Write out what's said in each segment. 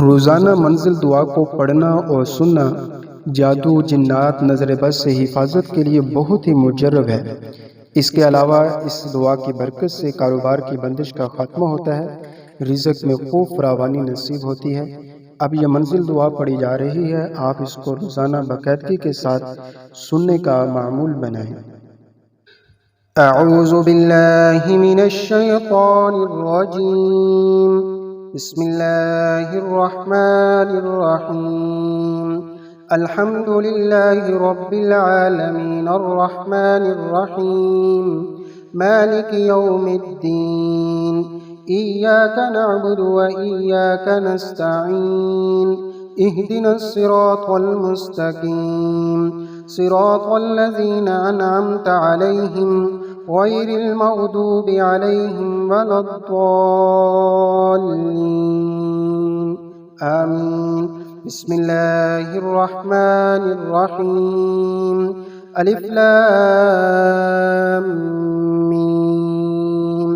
रोज़ाना मंजिल दुआ को पढ़ना और सुनना जादू, जिन्नात, नज़र बद से हिफाजत के लिए बहुत ही मुजर्रब है। इसके अलावा इस दुआ की बरकत से कारोबार की बंदिश का खात्मा होता है, रिज़्क में खूब फरावानी नसीब होती है। अब यह मंजिल दुआ पढ़ी जा रही है, आप इसको रोज़ाना बाकायदगी के साथ सुनने का मामूल बनाएं। अऊज़ु बिल्लाहि मिनश शैतानिर रजीम। बिस्मिल्लाहिर रहमानिर रहीम। अल्हम्दुलिल्लाहि रब्बिल आलमीन अर्रहमानिर रहीम मालिकि यौमिद्दीन। इय्याका नअबुदु व इय्याका नस्तईन। इहदिनस सिरातल मुस्तकीम सिरातल लज़ीना अनअमता अलैहिम गैरिल मग़दूबि अलैहिम वलद्दाल्लीन। आमीन। बिस्मिल्लाहिर रहमानिर रहीम। अलिफ लाम मीम।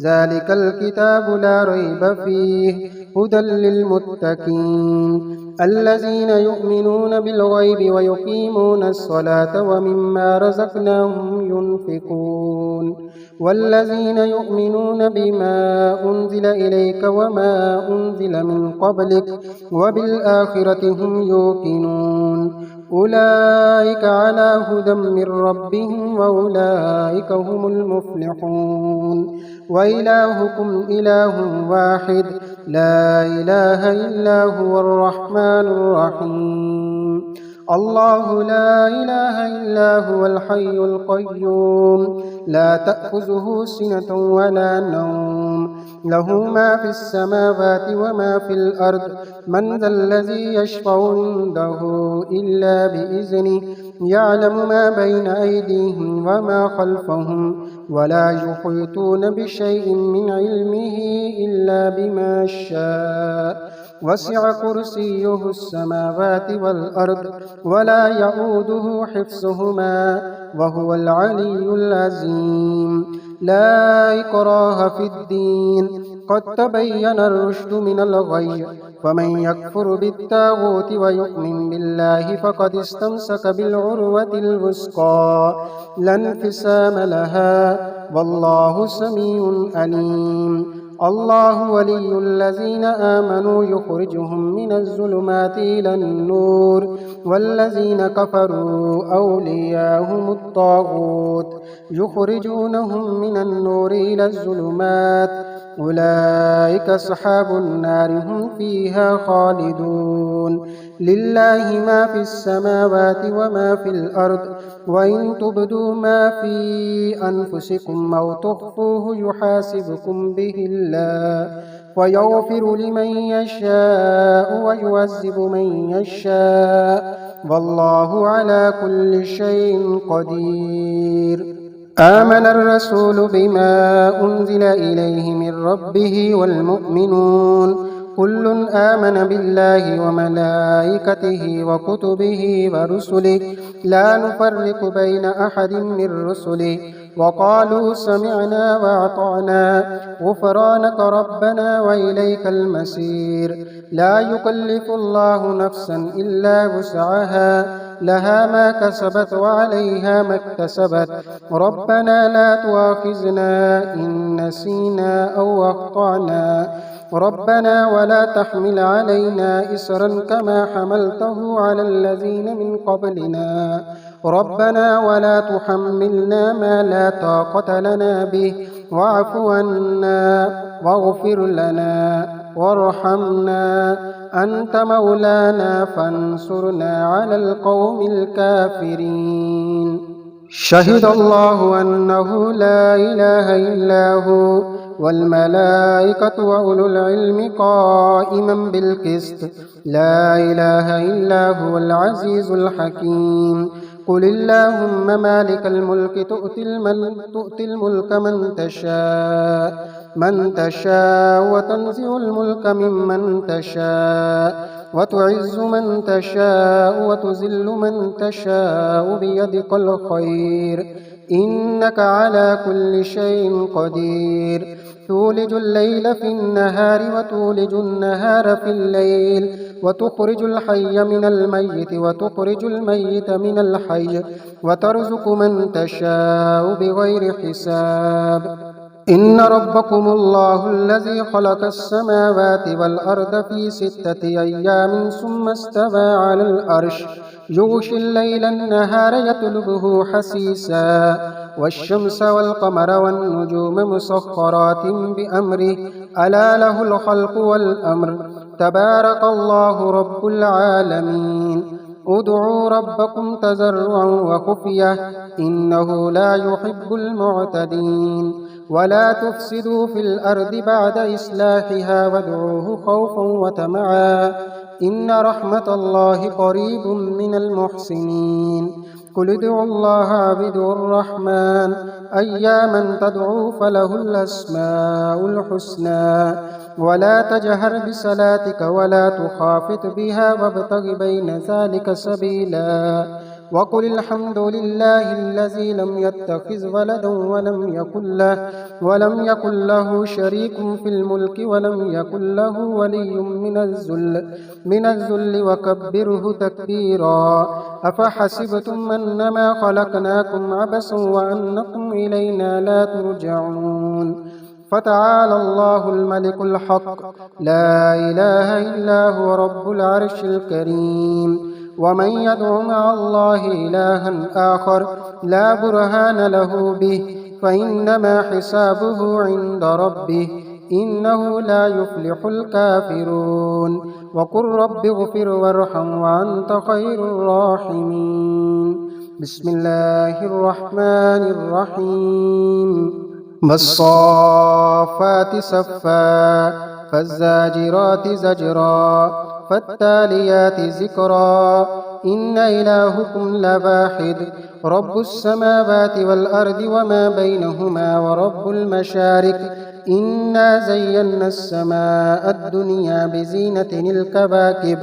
ज़ालिकल किताबु ला रैब फ़ीहि हुदल लिलमुत्तक़ीन अल्लज़ीना युमिनून बिलग़ैबि व युक़ीमूनस सलाता व मिम्मा रज़क़नाहुम युनफ़िक़ून वल्लज़ीना युमिनून बिमा उन्ज़िल इलैक व मा उन्ज़िल मिन क़ब्लिक व बिल आख़िरति हुमയൂक़िनून उलाइका अला हुदम मिर रब्बिहिम व उलाइका हुमुल मुफ़्लिहून व इलाहुकुम इलाहुन वाहिद ला इलाहा इल्ला हुवर रहमानुर रहीम। अल्लाहु ला इलाहा इल्ला हुवल हय्युल क़य्यूम ला तअख़ुज़ुहु सिनतुन व ला नौम लहु मा फ़िस समावाति व मा फ़िल अर्द मन ज़ल्लज़ी यशफ़अु इंदहु इल्ला बिइज़निहि यअलमु मा बैन अयदीहिम व मा ख़ल्फ़हुम व ला युहीतून बिशैइन मिन इल्मिहि इल्ला बिमा शाअ वसिअ कुर्सियुहु अस्समावाति वल अर्द व ला यऊदुहु हिफ्ज़ुहुमा व हुवल अलिय्युल अज़ीम। ला इक्राह फ़िद्दीन क़द तबय्यनर रुश्दु मिनल ग़य्य फ़मन यकफ़ुर बित्ताग़ूति व यु'मिन बिल्लाहि फ़क़द इस्तमसक बिलउर्वतिल वुस्क़ा ला इंफ़िसाम लहा वल्लाहु समीउन अलीम। अल्लाहु वलियुल्लज़ीना आमनू युख़रिजुहुम मिनज़्ज़ुलुमाति इलन्नूर वल्लज़ीना कफ़रू औलियाहुमुत ताग़ूत युख़रिजूनहुम मिनन्नूरि इलज़्ज़ुलुमात उलाइका अस्हाबुन नार हुम फ़ीहा ख़ालिदून। लिल्लाहि मा फ़िस समावाति व मा फ़िल अर्द व इन तुब्दू मा फ़ी अनफुसिकुम औ तुख़्फ़ूहु युहासिबकुम बिहिल्लाह फ़यग़फ़िरु लिमन यशाअ व युअज़्ज़िबु मन यशाअ वल्लाहु अला कुल्लि शैइन क़दीर। आमनर रसूलु बिमा उन्ज़िल इलैहि मिर रब्बिहि वल मुअ्मिनून कुल्लुन आमन बिल्लाहि व मलाइकतिहि व कुतुबिहि व रुसुलिहि ला नुफ़र्रिक़ु बैन अहदिम मिर रुसुलिहि व क़ालू समिअना व अतअना ग़ुफ़रानक रब्बना व इलैकल मसीर। ला युकल्लिफ़ुल्लाहु नफ़्सन इल्ला वुस्अहा लहा मा कसबत व अलैहा मक्तसबत रब्बना ला तुआख़िज़ना इन नसीना औ अख़्तअना रब्बना वला तहमिल अलैना इसरन कमा हमलतहु अलल लज़ीना मिन क़ब्लिना रब्बना वला तुहम्मिलना मा ला ताक़त लना बिहि वअफ़ु अन्ना वग़फ़िर लना वरहमना अंत मौलाना फंसुरना अलल क़ौमिल काफ़िरीन। शहिदल्लाहु अन्नहु ला इलाहा इल्ला हु वल मलाइकतु व उलुल इल्मि क़ाइमन बिल क़िस्त ला इलाहा इल्ला हुवल अज़ीज़ुल हकीम। क़ुलिल्लाहुम्मा मालिकल मुल्कि तु'तिल मुल्क मन तशाअ व तंज़िउल मुल्क मिम्मन तशाअ व तु'इज़्ज़ु मन तशाअ व तुज़िल्लु मन तशाअ बियदिकल ख़ैर إنك على كل شيء قدير تولج الليل في النهار وتولج النهار في الليل وتخرج الحي من الميت وتخرج الميت من الحي وترزق من تشاء بغير حساب إن ربكم الله الذي خلق السماوات والأرض في 6 أيام ثم استوى على العرش يغشي الليل النهار يطلبه حثيثا والشمس والقمر والنجوم مسخرات بأمره ألا له الخلق والأمر تبارك الله رب العالمين ادعوا ربكم تضرعا وخفية إنه لا يحب المعتدين ولا تفسدوا في الأرض بعد إصلاحها وادعوه خوفا وطمعا إن رحمة الله قريب من المحسنين قل ادعوا الله وادعوا الرحمن أياما تدعوا فله الأسماء الحسنى ولا تجهر بصلاتك ولا تخافت بها وابتغ بين ذلك سبيلا وقل الحمد لله الذي لم يتخذ ولدا ولم يكن له شريك في الملك ولم يكن له ولي من الذل وكبره تكبيرا أفحسبتم أنما خلقناكم عبثا وأنكم إلينا لا ترجعون فتعالى الله الملك الحق لا إله إلا هو رب العرش الكريم ومن يدع مع الله إلها آخر لا برهان له به فإنما حسابه عند ربه إنه لا يفلح الكافرون وقل رب اغفر وارحم وأنت خير الراحمين بسم الله الرحمن الرحيم والصافات صفا فالزاجرات زجرا فالتاليات ذكرا إن إلهكم لواحد رب السماوات والأرض وما بينهما ورب المشارق إنا زينا السماء الدنيا بزينة الكواكب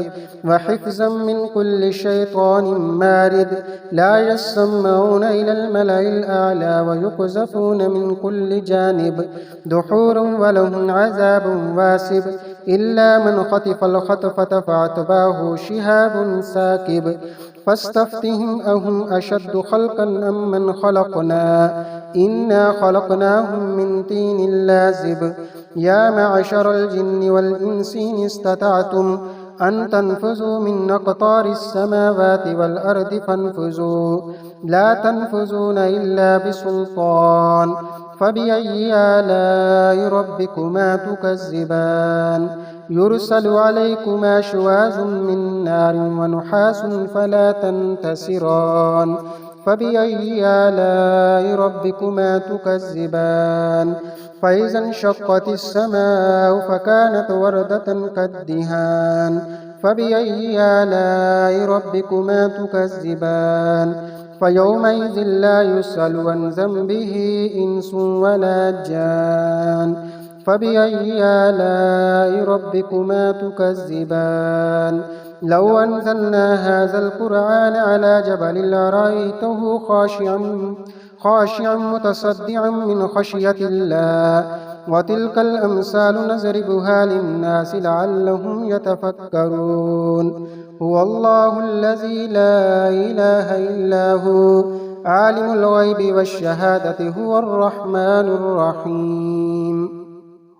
وحفظا من كل شيطان مارد لا يسمعون إلى الملأ الأعلى ويقذفون من كل جانب دحورا ولهم عذاب واسب إلا من خطف الخطفة فأتبعه شهاب ساكب فاستفتهم أهم أشد خلقا أم من خلقنا إنا خلقناهم من طين لازب يا معشر الجن والإنس إن استطعتم أن تنفذوا من أقطار السماوات والأرض فانفذوا لا تنفذون إلا بسلطان فبأي آلاء ربكما تكذبان يرسل عليكما شواظ من نار ونحاس فلا تنتصران فبأي آلاء ربكما تكذبان فإذا انشقت السماء فكانت وردة كالدهان فبأي آلاء ربكما تكذبان فيومئذ لا يسأل عن ذنبه إنس ولا جان فبأي آلاء ربكما تكذبان لو أنزلنا هذا القرآن على جبل لرأيته خاشعا متصدعا من خشية الله وتلك الأمثال نضربها للناس لعلهم يتفكرون هو الله الذي لا إله إلا هو عالم الغيب والشهادة هو الرحمن الرحيم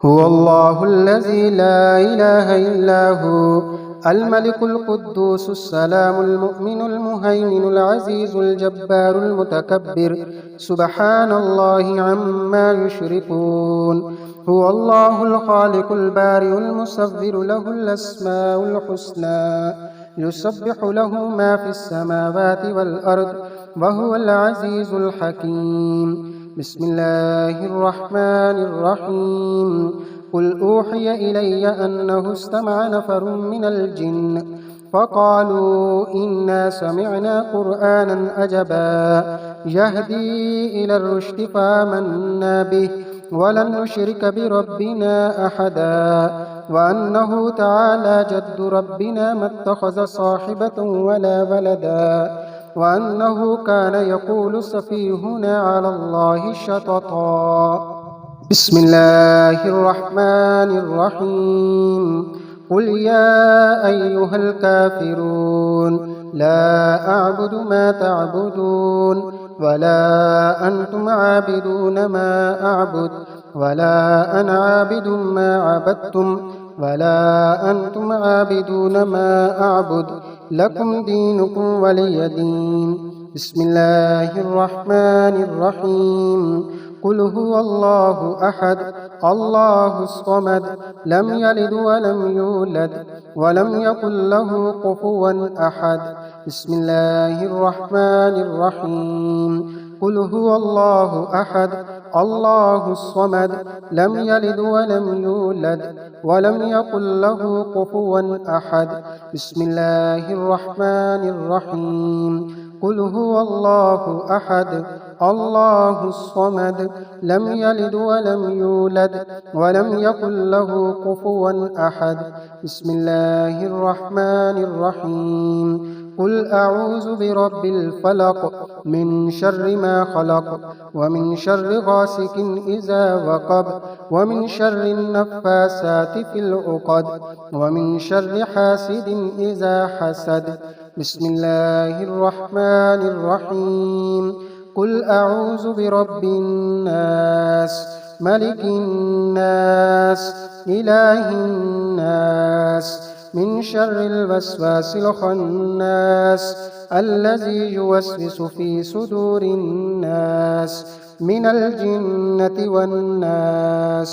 هو الله الذي لا إله إلا هو الملك القدوس السلام المؤمن المهيمن العزيز الجبار المتكبر سبحان الله عما يشركون هو الله الخالق البارئ المصور له الأسماء الحسنى يسبح له ما في السماوات والأرض وهو العزيز الحكيم بسم الله الرحمن الرحيم قل أوحي إلي أنه استمع نفر من الجن فقالوا إنا سمعنا قرآنا عجبا يهدي إلى الرشد فآمنا به ولن نشرك بربنا أحدا وأنه تعالى جد ربنا ما اتخذ صاحبة ولا ولدا وأنه كان يقول سفيهنا على الله شططا. بسم الله الرحمن الرحيم. قل يا أيها الكافرون لا أعبد ما تعبدون ولا أنتم عابدون ما أعبد ولا أنا عابد ما عبدتم ولا أنتم عابدون ما أعبد لكم دينكم ولي دين. بسم الله الرحمن الرحيم. قل هو الله أحد الله الصمد لم يلد ولم يولد ولم يكن له كفوا أحد. بسم الله الرحمن الرحيم. قل هو الله أحد الله الصمد لم يلد ولم يولد ولم يكن له كفوا أحد. بسم الله الرحمن الرحيم. قل هو الله أحد الله الصمد لم يلد ولم يولد ولم يكن له كفوا أحد. بسم الله الرحمن الرحيم. قل أعوذ برب الفلق من شر ما خلق ومن شر غاسق إذا وقب ومن شر النفاسات في العقد ومن شر حاسد إذا حسد. بسم الله الرحمن الرحيم. قل أعوذ برب الناس ملك الناس إله الناس من شر الوسواس الخناس الذي يوسوس في صدور الناس من الجنة والناس.